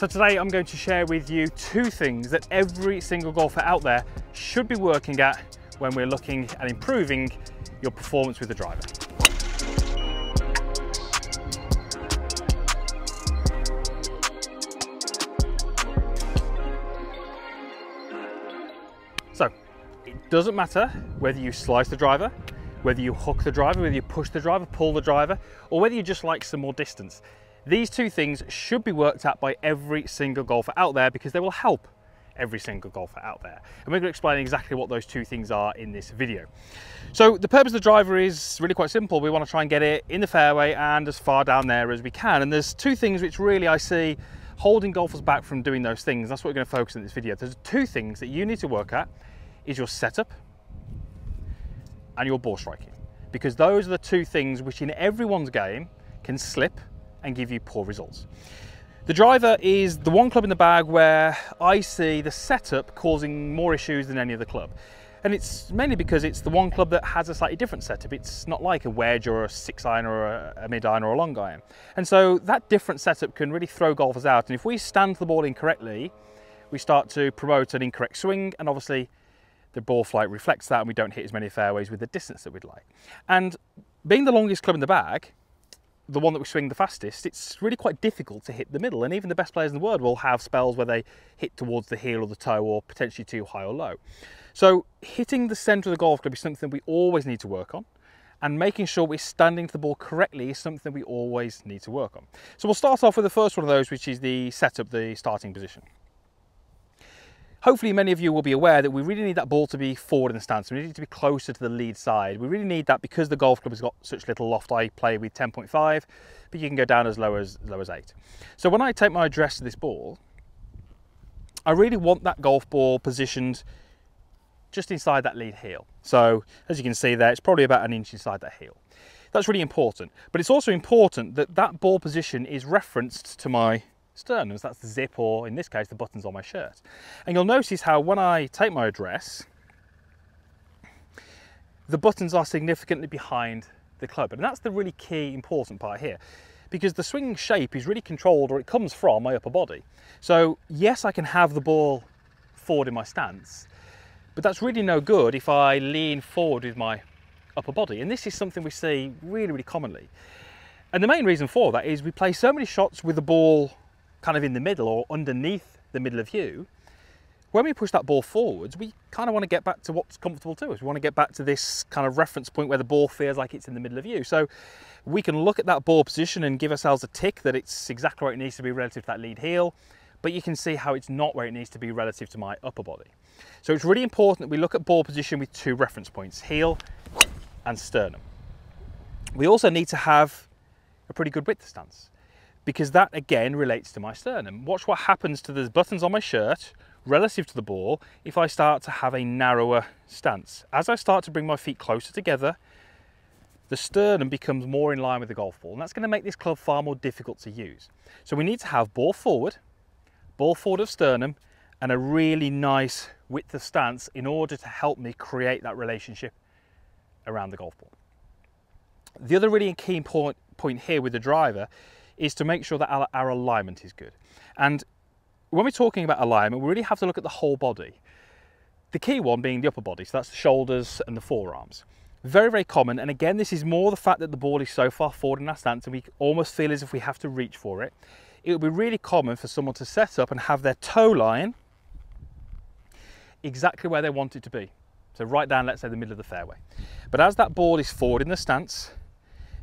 So today I'm going to share with you two things that every single golfer out there should be working at when we're looking at improving your performance with the driver. So it doesn't matter whether you slice the driver, whether you hook the driver, whether you push the driver, pull the driver, or whether you just like some more distance. These two things should be worked at by every single golfer out there because they will help every single golfer out there. And we're going to explain exactly what those two things are in this video. So the purpose of the driver is really quite simple. We want to try and get it in the fairway and as far down there as we can. And there's two things which really I see holding golfers back from doing those things. That's what we're going to focus on in this video. There's two things that you need to work at is your setup and your ball striking. Because those are the two things which in everyone's game can slip and give you poor results. The driver is the one club in the bag where I see the setup causing more issues than any other club. And it's mainly because it's the one club that has a slightly different setup. It's not like a wedge or a 6-iron or a mid-iron or a long iron. And so that different setup can really throw golfers out. And if we stand the ball incorrectly, we start to promote an incorrect swing, and obviously the ball flight reflects that and we don't hit as many fairways with the distance that we'd like. And being the longest club in the bag, the one that we swing the fastest, it's really quite difficult to hit the middle, and even the best players in the world will have spells where they hit towards the heel or the toe or potentially too high or low. So hitting the centre of the golf club is something we always need to work on, and making sure we're standing to the ball correctly is something we always need to work on. So we'll start off with the first one of those, which is the setup, the starting position. Hopefully many of you will be aware that we really need that ball to be forward in the stance. We need it to be closer to the lead side. We really need that because the golf club has got such little loft. I play with 10.5, but you can go down as low as 8. So when I take my address to this ball, I really want that golf ball positioned just inside that lead heel. So as you can see there, it's probably about an inch inside that heel. That's really important. But it's also important that that ball position is referenced to my sternum. That's the zip, or in this case the buttons on my shirt. And you'll notice how when I take my address, the buttons are significantly behind the club, and that's the really key important part here, because the swing shape is really controlled, or it comes from my upper body. So yes, I can have the ball forward in my stance, but that's really no good if I lean forward with my upper body, and this is something we see really commonly. And the main reason for that is we play so many shots with the ball kind of in the middle or underneath the middle of you. When we push that ball forwards, we kind of want to get back to what's comfortable to us. We want to get back to this kind of reference point where the ball feels like it's in the middle of you. So we can look at that ball position and give ourselves a tick that it's exactly where it needs to be relative to that lead heel, but you can see how it's not where it needs to be relative to my upper body. So it's really important that we look at ball position with two reference points, heel and sternum. We also need to have a pretty good width stance, because that again relates to my sternum. Watch what happens to the buttons on my shirt relative to the ball if I start to have a narrower stance. As I start to bring my feet closer together, the sternum becomes more in line with the golf ball, and that's going to make this club far more difficult to use. So we need to have ball forward of sternum, and a really nice width of stance in order to help me create that relationship around the golf ball. The other really key point here with the driver is to make sure that our alignment is good. And when we're talking about alignment, we really have to look at the whole body. The key one being the upper body, so that's the shoulders and the forearms. Very common, and again, this is more the fact that the ball is so far forward in our stance and we almost feel as if we have to reach for it. It would be really common for someone to set up and have their toe line exactly where they want it to be. So right down, let's say, the middle of the fairway. But as that ball is forward in the stance,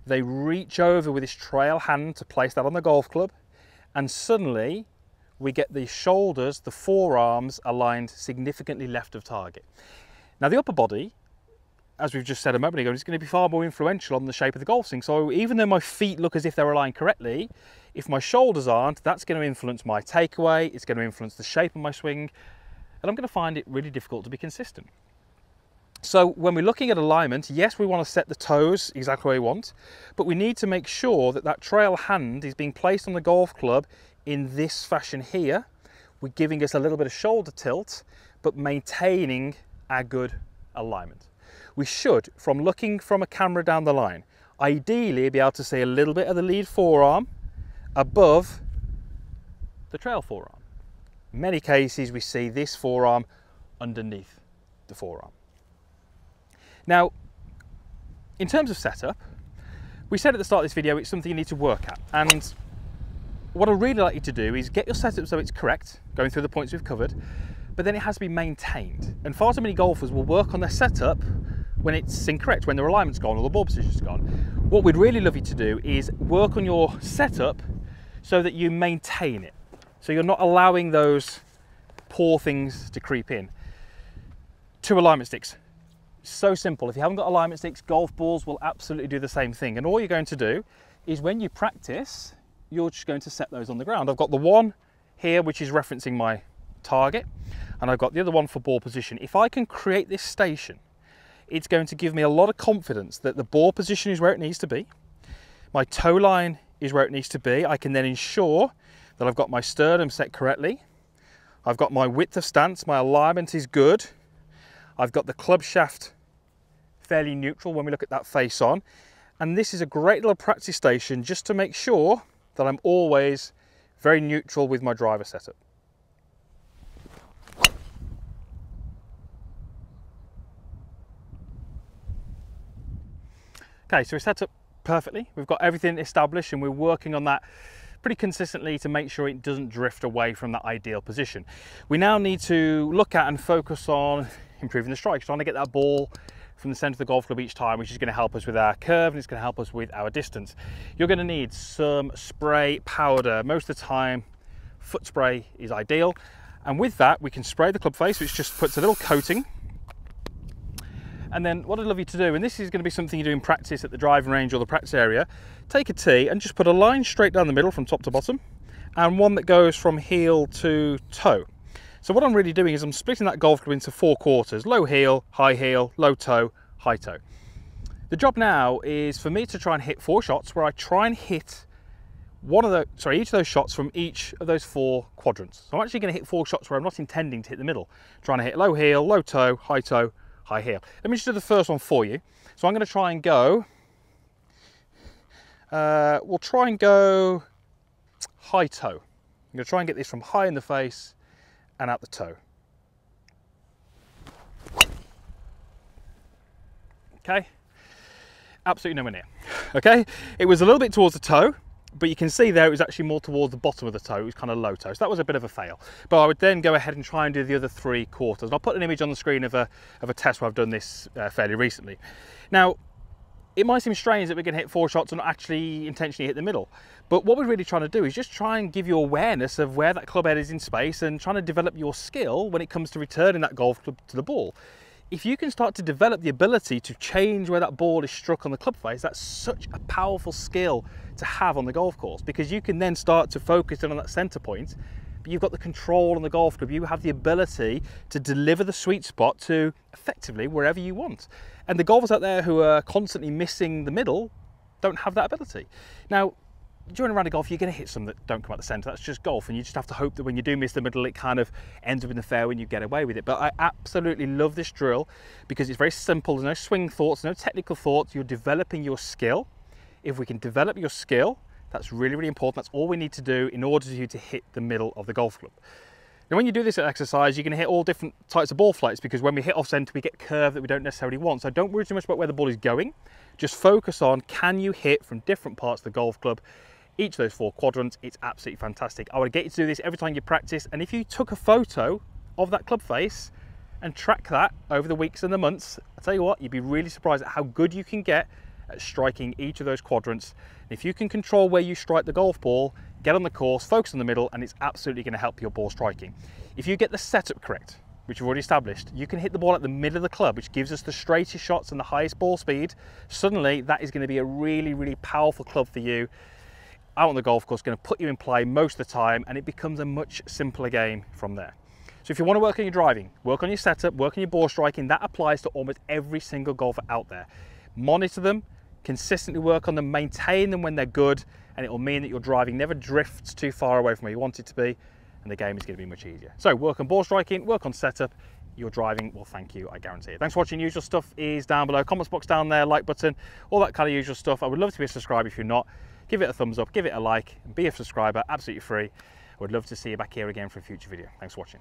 they reach over with this trail hand to place that on the golf club, and suddenly we get the shoulders, the forearms aligned significantly left of target. Now the upper body, as we've just said a moment ago, is going to be far more influential on the shape of the golf swing. So even though my feet look as if they're aligned correctly, if my shoulders aren't, that's going to influence my takeaway, it's going to influence the shape of my swing, and I'm going to find it really difficult to be consistent. So when we're looking at alignment, yes, we want to set the toes exactly where we want, but we need to make sure that that trail hand is being placed on the golf club in this fashion here. We're giving us a little bit of shoulder tilt, but maintaining our good alignment. We should, from looking from a camera down the line, ideally be able to see a little bit of the lead forearm above the trail forearm. In many cases, we see this forearm underneath the forearm. Now, in terms of setup, we said at the start of this video, it's something you need to work at. And what I'd really like you to do is get your setup so it's correct, going through the points we've covered, but then it has to be maintained. And far too many golfers will work on their setup when it's incorrect, when their alignment's gone or the ball position's gone. What we'd really love you to do is work on your setup so that you maintain it. So you're not allowing those poor things to creep in. 2 alignment sticks. So simple. If you haven't got alignment sticks, golf balls will absolutely do the same thing. And all you're going to do is when you practice, you're just going to set those on the ground. I've got the one here, which is referencing my target, and I've got the other one for ball position. If I can create this station, it's going to give me a lot of confidence that the ball position is where it needs to be. My toe line is where it needs to be. I can then ensure that I've got my sternum set correctly. I've got my width of stance, my alignment is good. I've got the club shaft fairly neutral when we look at that face on. And this is a great little practice station just to make sure that I'm always very neutral with my driver setup. Okay, so we're set up perfectly. We've got everything established and we're working on that pretty consistently to make sure it doesn't drift away from that ideal position. We now need to look at and focus on improving the strike, trying to get that ball from the center of the golf club each time, which is going to help us with our curve and it's going to help us with our distance. You're going to need some spray powder. Most of the time, foot spray is ideal. And with that, we can spray the club face, which just puts a little coating. And then what I'd love you to do, and this is going to be something you do in practice at the driving range or the practice area, take a tee and just put a line straight down the middle from top to bottom and one that goes from heel to toe. So what I'm really doing is I'm splitting that golf club into 4 quarters: low heel, low toe, high toe. The job now is for me to try and hit 4 shots where I try and hit each of those shots from each of those 4 quadrants. So I'm actually going to hit 4 shots where I'm not intending to hit the middle, trying to hit low heel, low toe, high heel. Let me just do the first one for you. So I'm going to try and go, we'll try and go high toe. I'm going to try and get this from high in the face and out the toe. Okay, absolutely nowhere near. Okay, it was a little bit towards the toe, but you can see there it was actually more towards the bottom of the toe. It was kind of low toe, so that was a bit of a fail. But I would then go ahead and try and do the other 3 quarters. And I'll put an image on the screen of a test where I've done this fairly recently. Now, it might seem strange that we're going to hit 4 shots and not actually intentionally hit the middle. But what we're really trying to do is just try and give you awareness of where that club head is in space and trying to develop your skill when it comes to returning that golf club to the ball. If you can start to develop the ability to change where that ball is struck on the club face, that's such a powerful skill to have on the golf course, because you can then start to focus in on that center point, but you've got the control on the golf club. You have the ability to deliver the sweet spot to effectively wherever you want. And the golfers out there who are constantly missing the middle don't have that ability. Now, during a round of golf, you're going to hit some that don't come out the centre. That's just golf, and you just have to hope that when you do miss the middle, it kind of ends up in the fairway and you get away with it. But I absolutely love this drill because it's very simple. There's no swing thoughts, no technical thoughts. You're developing your skill. If we can develop your skill, that's really, really important. That's all we need to do in order for you to hit the middle of the golf club. Now, when you do this exercise, you're going to hit all different types of ball flights, because when we hit off centre, we get curve that we don't necessarily want. So don't worry too much about where the ball is going. Just focus on, can you hit from different parts of the golf club? Each of those 4 quadrants, it's absolutely fantastic. I would get you to do this every time you practice, and if you took a photo of that club face and track that over the weeks and the months, I'll tell you what, you'd be really surprised at how good you can get at striking each of those quadrants. And if you can control where you strike the golf ball, get on the course, focus on the middle, and it's absolutely going to help your ball striking. If you get the setup correct, which we've already established, you can hit the ball at the middle of the club, which gives us the straightest shots and the highest ball speed. Suddenly, that is going to be a really, really powerful club for you out on the golf course, going to put you in play most of the time, and it becomes a much simpler game from there. So if you want to work on your driving, work on your setup, work on your ball striking, that applies to almost every single golfer out there. Monitor them, consistently work on them, maintain them when they're good, and it will mean that your driving never drifts too far away from where you want it to be, and the game is going to be much easier. So work on ball striking, work on setup, your driving will thank you, I guarantee it. Thanks for watching. Usual stuff is down below, comments box down there, like button, all that kind of usual stuff. I would love to be a subscriber. If you're not, give it a thumbs up, give it a like, and be a subscriber, absolutely free. I would love to see you back here again for a future video. Thanks for watching.